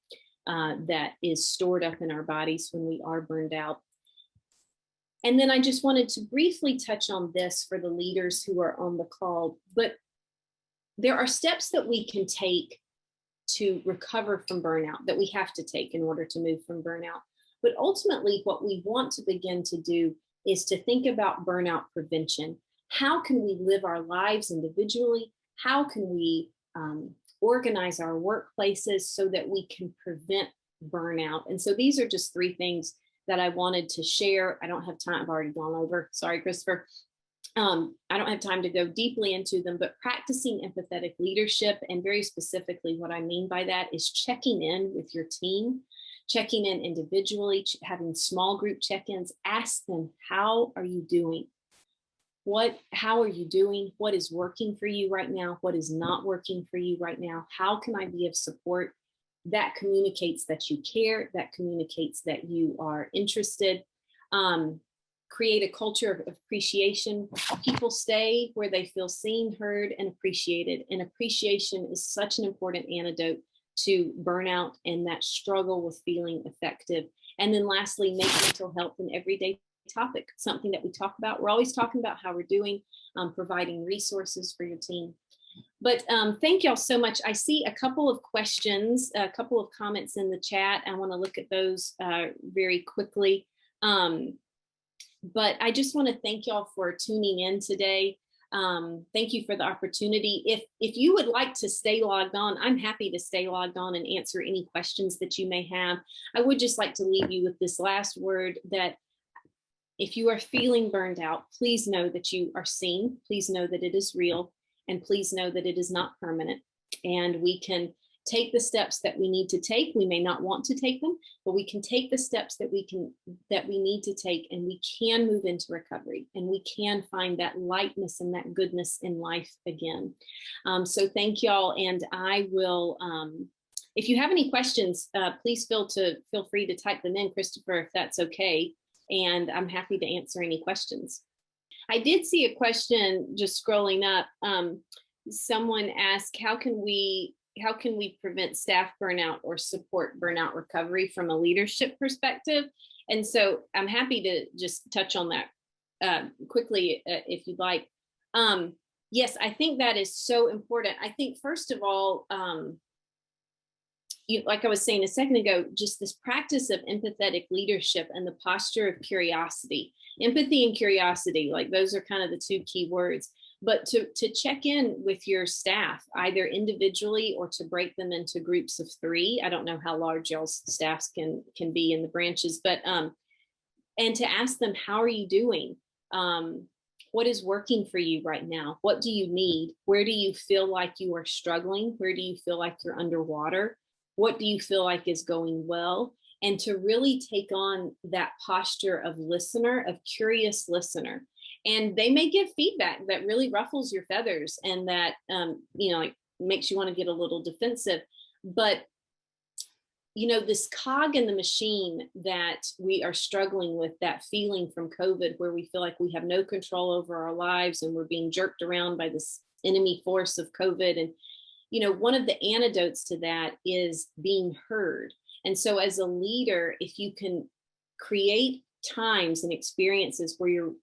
that is stored up in our bodies when we are burned out. And then I just wanted to briefly touch on this for the leaders who are on the call, but there are steps that we can take to recover from burnout, that we have to take in order to move from burnout. But ultimately, what we want to begin to do is to think about burnout prevention. How can we live our lives individually? How can we organize our workplaces so that we can prevent burnout? And so these are just 3 things that I wanted to share. I don't have time. I've already gone over. Sorry, Christopher. I don't have time to go deeply into them, but practicing empathetic leadership, and very specifically what I mean by that is checking in with your team, checking in individually, having small group check-ins. Ask them, how are you doing? How are you doing? What is working for you right now? What is not working for you right now? How can I be of support? That communicates that you care, that communicates that you are interested. Create a culture of appreciation. People stay where they feel seen, heard, and appreciated. And appreciation is such an important antidote to burnout and that struggle with feeling effective. And then lastly, make mental health an everyday topic, something that we talk about. We're always talking about how we're doing, providing resources for your team. But thank y'all so much. I see a couple of questions, a couple of comments in the chat. I want to look at those very quickly. But I just want to thank y'all for tuning in today. Thank you for the opportunity. If you would like to stay logged on, I'm happy to stay logged on and answer any questions that you may have. I would just like to leave you with this last word, that if you are feeling burned out, please know that you are seen. Please know that it is real, and please know that it is not permanent. And we can take the steps that we need to take. We may not want to take them, but we can take the steps that we need to take, and we can move into recovery, and we can find that lightness and that goodness in life again. So thank y'all. And I will, if you have any questions, please feel free to type them in, Christopher, if that's okay. And I'm happy to answer any questions. I did see a question just scrolling up. Someone asked, how can we prevent staff burnout or support burnout recovery from a leadership perspective? And so I'm happy to just touch on that quickly if you'd like. Yes, I think that is so important. I think, first of all, like I was saying a second ago, just this practice of empathetic leadership and the posture of curiosity. Empathy and curiosity, like those are kind of the 2 key words. but to check in with your staff, either individually or to break them into groups of 3. I don't know how large y'all's staffs can be in the branches, but and to ask them, how are you doing? What is working for you right now? What do you need? Where do you feel like you are struggling? Where do you feel like you're underwater? What do you feel like is going well? And to really take on that posture of listener, of curious listener. And they may give feedback that really ruffles your feathers and that, like makes you want to get a little defensive. But this cog in the machine that we are struggling with, that feeling from COVID where we feel like we have no control over our lives and we're being jerked around by this enemy force of COVID. And, one of the antidotes to that is being heard. And so as a leader, if you can create times and experiences where you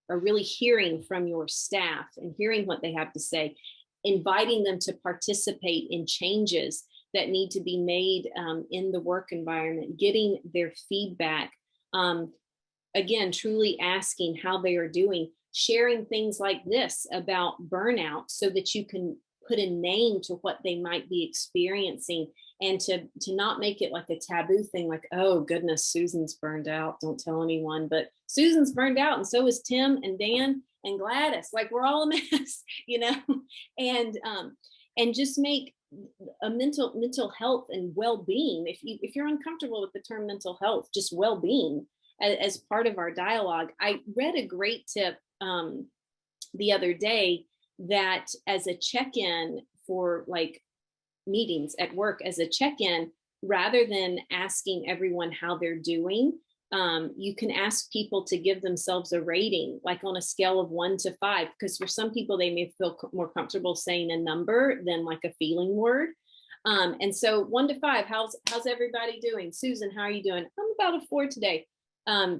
are really hearing from your staff and hearing what they have to say, inviting them to participate in changes that need to be made in the work environment, getting their feedback, again, truly asking how they are doing, sharing things like this about burnout so that you can put a name to what they might be experiencing, and to not make it like a taboo thing, like, oh goodness, Susan's burned out, don't tell anyone. But Susan's burned out, and so is Tim and Dan and Gladys. Like, we're all a mess, and just make a mental health and well-being. If you're uncomfortable with the term mental health, just well-being as part of our dialogue. I read a great tip the other day that as a check-in for like meetings at work, as a check-in, rather than asking everyone how they're doing, you can ask people to give themselves a rating, like on a scale of 1 to 5, because for some people, they may feel more comfortable saying a number than like a feeling word. And so 1 to 5, how's everybody doing? Susan, how are you doing? I'm about a 4 today.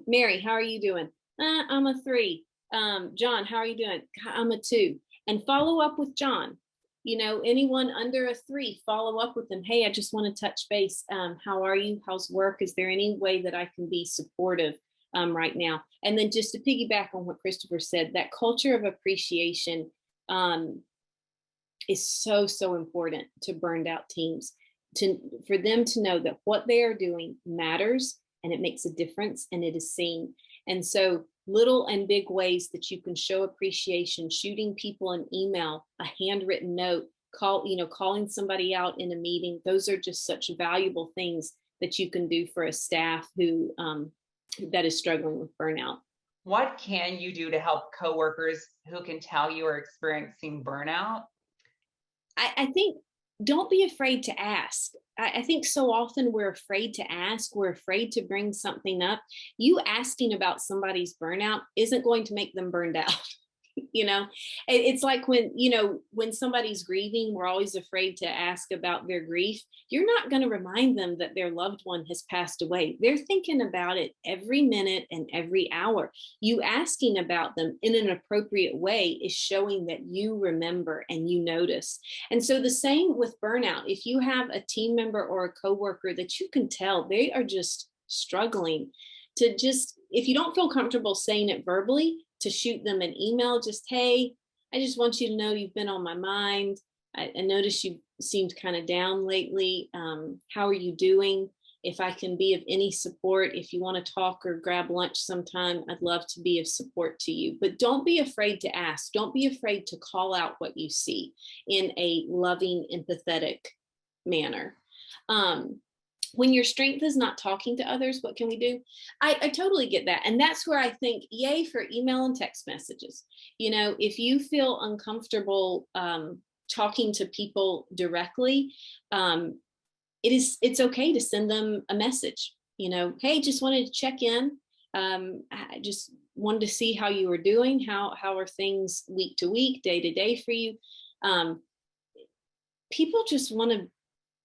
Mary, how are you doing? I'm a 3. John, how are you doing? I'm a 2. And follow up with John. Anyone under a 3, follow up with them. Hey, I just want to touch base. How are you? How's work? Is there any way that I can be supportive right now? And then just to piggyback on what Christopher said, that culture of appreciation is so, so important to burned out teams, for them to know that what they are doing matters and it makes a difference and it is seen. And so little and big ways that you can show appreciation, shooting people an email, a handwritten note, calling somebody out in a meeting. Those are just such valuable things that you can do for a staff who that is struggling with burnout. What can you do to help coworkers who can tell you are experiencing burnout? I think don't be afraid to ask. I think so often we're afraid to ask. We're afraid to bring something up. You asking about somebody's burnout isn't going to make them burned out. It's like when somebody's grieving, we're always afraid to ask about their grief. You're not going to remind them that their loved one has passed away. They're thinking about it every minute and every hour. You asking about them in an appropriate way is showing that you remember and you notice. And so the same with burnout. If you have a team member or a coworker that you can tell they are just struggling, if you don't feel comfortable saying it verbally, to shoot them an email, just, hey, I just want you to know you've been on my mind. I noticed you seemed kind of down lately. How are you doing? If I can be of any support, if you want to talk or grab lunch sometime, I'd love to be of support to you. But don't be afraid to ask. Don't be afraid to call out what you see in a loving, empathetic manner. When your strength is not talking to others, what can we do? I totally get that. And that's where I think, yay for email and text messages. If you feel uncomfortable talking to people directly, it's okay to send them a message. Hey, just wanted to check in. I just wanted to see how you were doing. How are things week to week, day to day for you? People just want to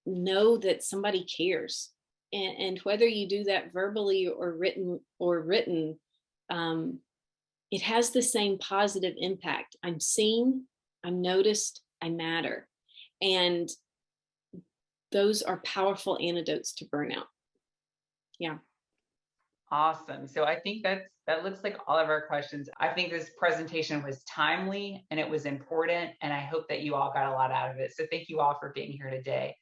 know that somebody cares, and whether you do that verbally or written, it has the same positive impact. I'm seen, I'm noticed, I matter, and those are powerful antidotes to burnout. Yeah. Awesome. So I think that's That looks like all of our questions. I think this presentation was timely and it was important, and I hope that you all got a lot out of it. So thank you all for being here today.